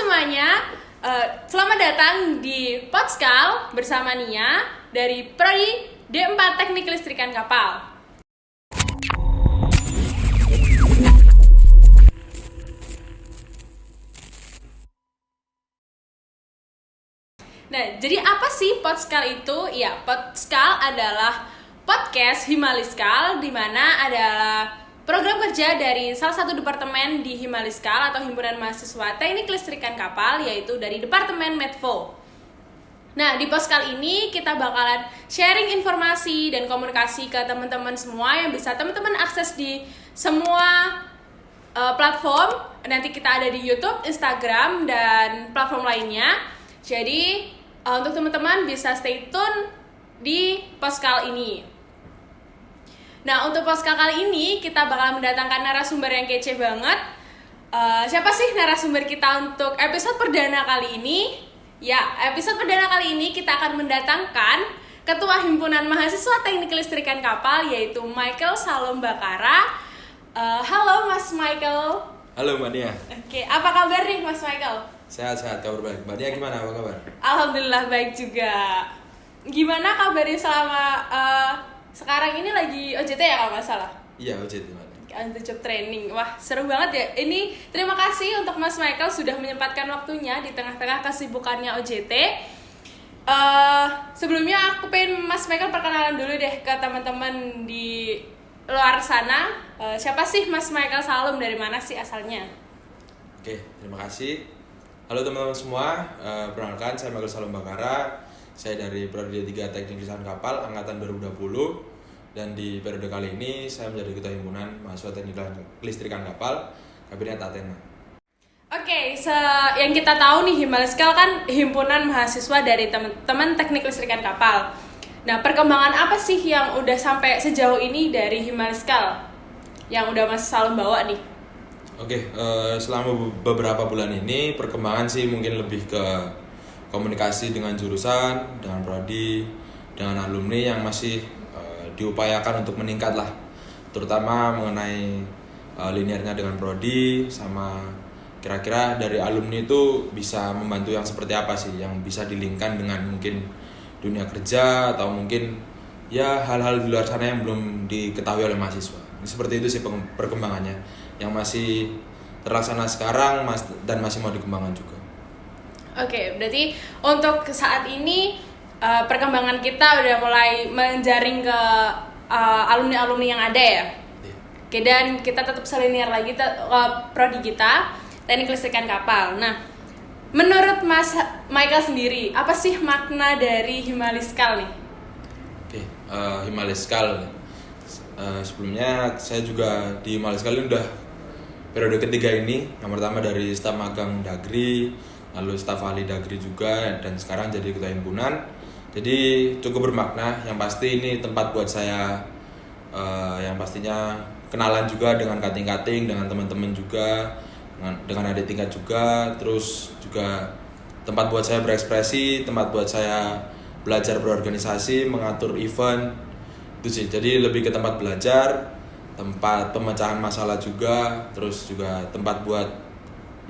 semuanya, selamat datang di Podskal bersama Nia dari Prodi D4 Teknik Listrikan Kapal. Nah, jadi apa sih Podskal itu? Ya, Podskal adalah podcast Himaliskal, di mana adalah program kerja dari salah satu departemen di Himaliskal atau Himpunan Mahasiswa Teknik Listrikan Kapal, yaitu dari Departemen Medvo. Nah, di Podskal ini kita bakalan sharing informasi dan komunikasi ke teman-teman semua yang bisa teman-teman akses di semua platform. Nanti kita ada di YouTube, Instagram, dan platform lainnya. Jadi untuk teman-teman bisa stay tune di Podskal ini. Nah, untuk Podskal kali ini kita bakal mendatangkan narasumber yang kece banget. Siapa sih narasumber kita untuk episode perdana kali ini? Ya, episode perdana kali ini kita akan mendatangkan Ketua Himpunan Mahasiswa Teknik Listrikan Kapal, yaitu Michael Salombakara. Halo Mas Michael. Halo Mbak Nia. Oke, apa kabar nih Mas Michael? Sehat-sehat, kabar baik. Mbak Nia gimana, apa kabar? Alhamdulillah baik juga. Gimana kabarnya selama sekarang ini lagi OJT ya kalau nggak salah? Iya, OJT Mbak. Untuk job training. Wah, seru banget ya. Ini terima kasih untuk Mas Michael sudah menyempatkan waktunya di tengah-tengah kesibukannya OJT. Sebelumnya aku pengen Mas Michael perkenalan dulu deh ke teman-teman di luar sana. Siapa sih Mas Michael Salom, dari mana sih asalnya? Oke, terima kasih. Halo teman-teman semua, perkenalkan saya Michael Salombakara. Saya dari Prodi D3 Teknik Listrikan Kapal angkatan 2020, dan di periode kali ini saya menjadi Ketua Himpunan Mahasiswa Teknik Listrikan Kapal Kabinet Athena. Oke, yang kita tahu nih, Himaliskal kan himpunan mahasiswa dari teman-teman Teknik Listrikan Kapal. Nah, perkembangan apa sih yang udah sampai sejauh ini dari Himaliskal yang udah Mas Salom bawa nih? Oke, selama beberapa bulan ini perkembangan sih mungkin lebih ke komunikasi dengan jurusan, dengan prodi, dengan alumni yang masih diupayakan untuk meningkat lah, terutama mengenai linearnya dengan prodi, sama kira-kira dari alumni itu bisa membantu yang seperti apa sih, yang bisa dilingkan dengan mungkin dunia kerja atau mungkin ya hal-hal di luar sana yang belum diketahui oleh mahasiswa. Seperti itu sih perkembangannya yang masih terlaksana sekarang dan masih mau dikembangkan juga. Oke, berarti untuk saat ini perkembangan kita udah mulai menjaring ke alumni-alumni yang ada ya. Oke, dan kita tetap selinear lagi ke prodi kita, Teknik Listrikan Kapal. Nah, menurut Mas Michael sendiri, apa sih makna dari Himaliskal nih? Oke, Himaliskal. Sebelumnya saya juga di Himaliskal ini udah periode ketiga ini. Yang pertama dari staf magang Dagri, lalu staf ahli Dagri juga, dan sekarang jadi Ketua Himpunan. Jadi cukup bermakna. Yang pasti ini tempat buat saya yang pastinya kenalan juga dengan kating-kating, dengan teman-teman juga, dengan adik tingkat juga. Terus juga tempat buat saya berekspresi, tempat buat saya belajar berorganisasi, mengatur event. Itu sih, jadi lebih ke tempat belajar, tempat pemecahan masalah juga, terus juga tempat buat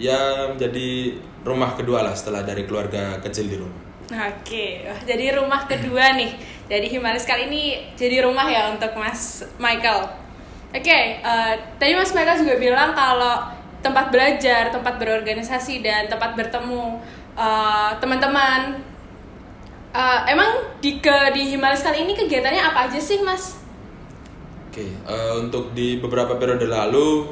ya menjadi rumah kedua lah setelah dari keluarga kecil di rumah. Oke, jadi rumah kedua nih. Jadi Himaliskal ini jadi rumah ya untuk Mas Michael. Oke, tadi Mas Michael juga bilang kalau tempat belajar, tempat berorganisasi, dan tempat bertemu teman-teman. Emang di Himaliskal ini kegiatannya apa aja sih, Mas? Oke, untuk di beberapa periode lalu,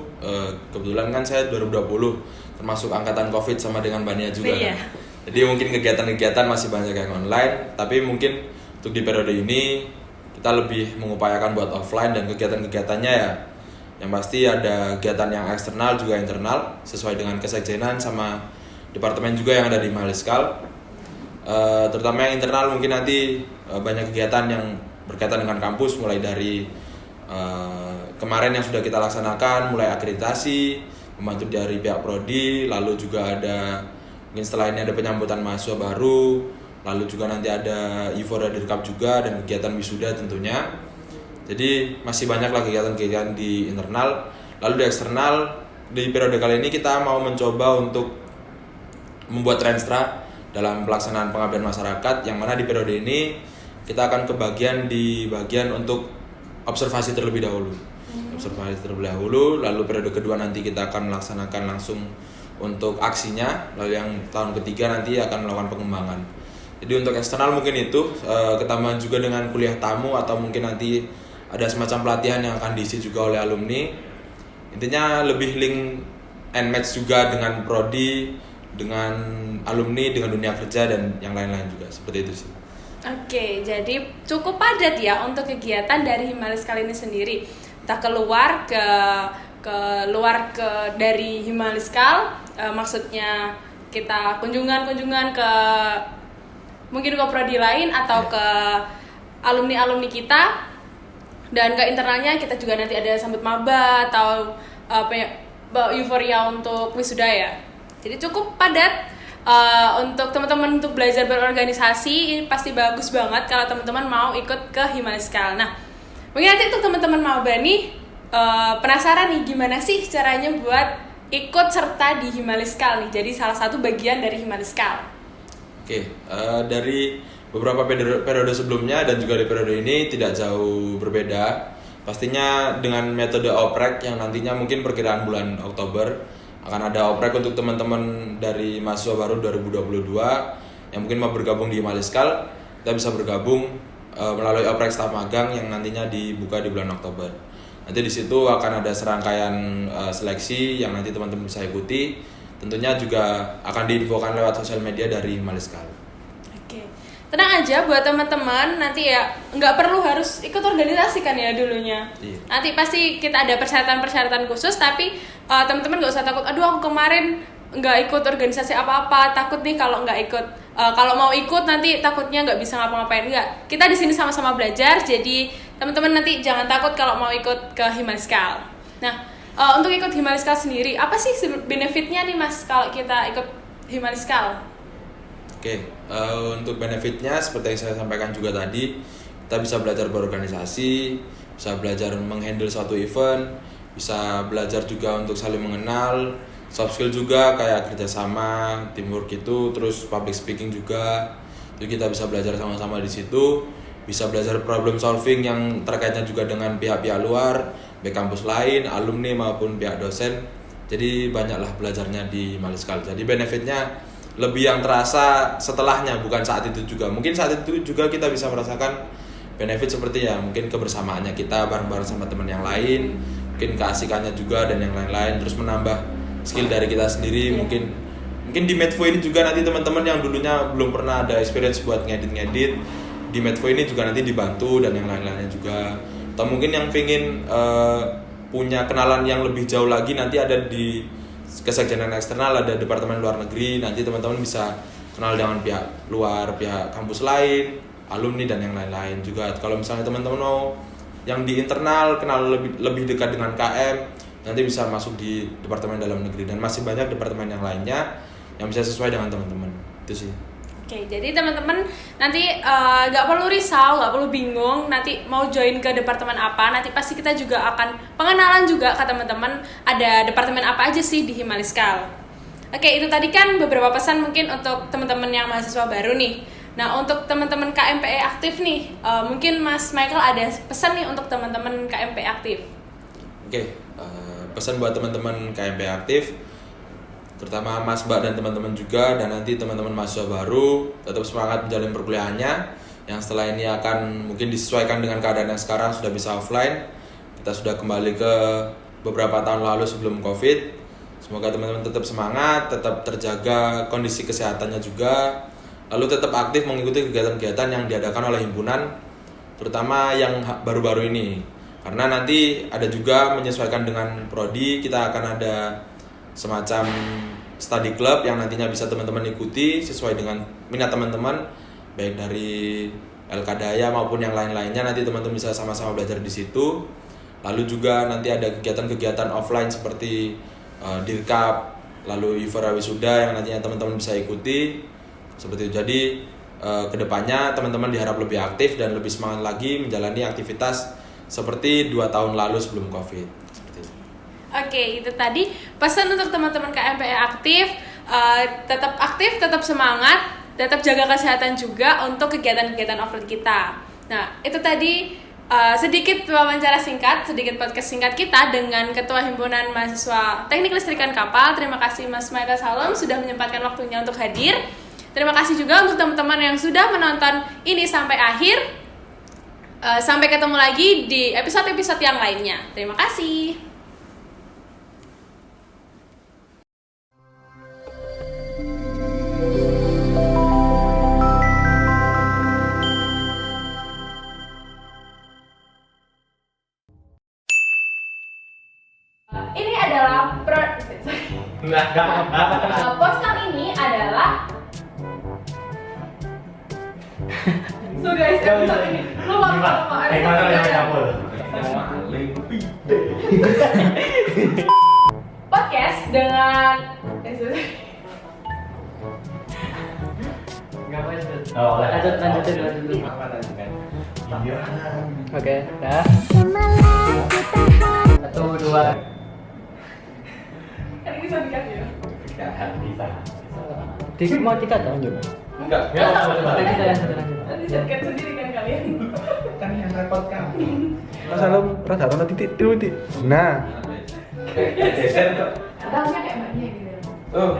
kebetulan kan saya 2020 termasuk angkatan COVID sama dengan Bania juga. Iya. Kan? Jadi mungkin kegiatan-kegiatan masih banyak yang online, tapi mungkin untuk di periode ini kita lebih mengupayakan buat offline, dan kegiatan-kegiatannya ya yang pasti ada kegiatan yang eksternal juga internal sesuai dengan kesekjenan sama departemen juga yang ada di Himaliskal. Terutama yang internal mungkin nanti banyak kegiatan yang berkaitan dengan kampus, mulai dari kemarin yang sudah kita laksanakan, mulai akreditasi, membantu dari pihak prodi, lalu juga ada mungkin setelah ini ada penyambutan mahasiswa baru, lalu juga nanti ada Euphoria Dirkap juga, dan kegiatan wisuda tentunya. Jadi masih banyak lah kegiatan-kegiatan di internal. Lalu di eksternal, di periode kali ini kita mau mencoba untuk membuat Renstra dalam pelaksanaan pengabdian masyarakat, yang mana di periode ini kita akan di bagian untuk observasi terlebih dahulu. Observasi terlebih dahulu, lalu periode kedua nanti kita akan melaksanakan langsung untuk aksinya, lalu yang tahun ketiga nanti akan melakukan pengembangan. Jadi untuk eksternal mungkin itu, ketambahan juga dengan kuliah tamu atau mungkin nanti ada semacam pelatihan yang akan diisi juga oleh alumni. Intinya lebih link and match juga dengan prodi, dengan alumni, dengan dunia kerja dan yang lain-lain juga, seperti itu sih. Oke, jadi cukup padat ya untuk kegiatan dari Himaliskal ini sendiri. Entah keluar dari Himaliskal, maksudnya kita kunjungan ke mungkin ke prodi lain atau ke alumni kita, dan ke internalnya kita juga nanti ada sambut maba atau euforia untuk wisuda ya. Jadi cukup padat untuk teman-teman untuk belajar berorganisasi. Ini pasti bagus banget kalau teman-teman mau ikut ke Himaliskal. Nah, mungkin nanti untuk teman-teman maba nih penasaran nih gimana sih caranya buat ikut serta di Himaliskal nih. Jadi salah satu bagian dari Himaliskal. Oke, dari beberapa periode sebelumnya dan juga di periode ini tidak jauh berbeda. Pastinya dengan metode oprek yang nantinya mungkin perkiraan bulan Oktober akan ada oprek untuk teman-teman dari mahasiswa baru 2022 yang mungkin mau bergabung di Himaliskal. Kita bisa bergabung melalui oprek staf magang yang nantinya dibuka di bulan Oktober. Nanti di situ akan ada serangkaian seleksi yang nanti teman-teman bisa ikuti. Tentunya juga akan diinfokan lewat sosial media dari Himaliskal. Oke, tenang aja buat teman-teman, nanti ya nggak perlu harus ikut organisasi kan ya dulunya. Iya. Nanti pasti kita ada persyaratan khusus, tapi teman-teman nggak usah takut. Aduh, aku kemarin nggak ikut organisasi apa-apa, takut nih kalau nggak ikut. Kalau mau ikut nanti takutnya nggak bisa ngapa-ngapain. Nggak, kita di sini sama-sama belajar. Jadi teman-teman nanti jangan takut kalau mau ikut ke Himaliskal. Nah, untuk ikut Himaliskal sendiri, apa sih benefitnya nih Mas kalau kita ikut Himaliskal? Oke, untuk benefitnya seperti yang saya sampaikan juga tadi, kita bisa belajar berorganisasi, bisa belajar menghandle suatu event, bisa belajar juga untuk saling mengenal, soft skill juga kayak kerjasama, teamwork itu, terus public speaking juga. Jadi kita bisa belajar sama-sama di situ, bisa belajar problem solving yang terkaitnya juga dengan pihak-pihak luar, baik kampus lain, alumni maupun pihak dosen. Jadi banyaklah belajarnya di Himaliskal. Jadi benefitnya lebih yang terasa setelahnya, bukan saat itu juga. Mungkin saat itu juga kita bisa merasakan benefit seperti ya mungkin kebersamaannya kita bareng-bareng sama teman yang lain, mungkin keasikannya juga dan yang lain-lain, terus menambah skill dari kita sendiri. Mungkin di Medfo ini juga nanti teman-teman yang dulunya belum pernah ada experience buat ngedit, di Medfo ini juga nanti dibantu dan yang lain-lainnya juga. Atau mungkin yang pengen punya kenalan yang lebih jauh lagi, nanti ada di kesekjenan eksternal, ada departemen luar negeri, nanti teman-teman bisa kenal dengan pihak luar, pihak kampus lain, alumni dan yang lain-lain juga. Kalau misalnya teman-teman mau yang di internal kenal lebih dekat dengan KM, nanti bisa masuk di departemen dalam negeri, dan masih banyak departemen yang lainnya yang bisa sesuai dengan teman-teman. Itu sih. Oke, jadi teman-teman nanti nggak perlu risau, nggak perlu bingung nanti mau join ke departemen apa. Nanti pasti kita juga akan pengenalan juga ke teman-teman ada departemen apa aja sih di Himaliskal. Oke, itu tadi kan beberapa pesan mungkin untuk teman-teman yang mahasiswa baru nih. Nah, untuk teman-teman KMPE aktif nih, mungkin Mas Michael ada pesan nih untuk teman-teman KMPE aktif. Oke, pesan buat teman-teman KMPE aktif, terutama Mas Mbak dan teman-teman juga, dan nanti teman-teman mahasiswa baru tetap semangat menjalani perkuliahannya yang setelah ini akan mungkin disesuaikan dengan keadaan yang sekarang sudah bisa offline. Kita sudah kembali ke beberapa tahun lalu sebelum Covid. Semoga teman-teman tetap semangat, tetap terjaga kondisi kesehatannya juga, lalu tetap aktif mengikuti kegiatan-kegiatan yang diadakan oleh himpunan, terutama yang baru-baru ini. Karena nanti ada juga menyesuaikan dengan prodi, kita akan ada semacam study club yang nantinya bisa teman-teman ikuti sesuai dengan minat teman-teman, baik dari LKDaya maupun yang lain-lainnya. Nanti teman-teman bisa sama-sama belajar di situ. Lalu juga nanti ada kegiatan-kegiatan offline seperti Dirkap, lalu Euforia Wisuda yang nantinya teman-teman bisa ikuti seperti itu. Jadi kedepannya teman-teman diharap lebih aktif dan lebih semangat lagi menjalani aktivitas seperti 2 tahun lalu sebelum Covid. Oke, itu tadi pesan untuk teman-teman KMPE aktif. tetap aktif, tetap semangat, tetap jaga kesehatan juga untuk kegiatan-kegiatan offline kita. Nah, itu tadi sedikit wawancara singkat, sedikit podcast singkat kita dengan Ketua Himpunan Mahasiswa Teknik Listrikan Kapal. Terima kasih Mas Michael Salom sudah menyempatkan waktunya untuk hadir. Terima kasih juga untuk teman-teman yang sudah menonton ini sampai akhir. Sampai ketemu lagi di episode-episode yang lainnya. Terima kasih. Ini adalah podcast ini adalah so guys, episode ini lupa podcast dengan lanjutin. Oke, dah. 1, 2. Kan ini bisa dikat ya? Mau dikat lanjut. Enggak. Kita yang satu lanjut. Nanti dikat sendiri kan kalian. Kan yang repot kan. Mas Alum, rada ana titik dulu, Dik. Nah. Dalamnya kayak mbaknya gitu. Oh.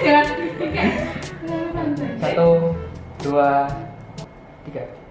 Jangan. 1, 2, 3.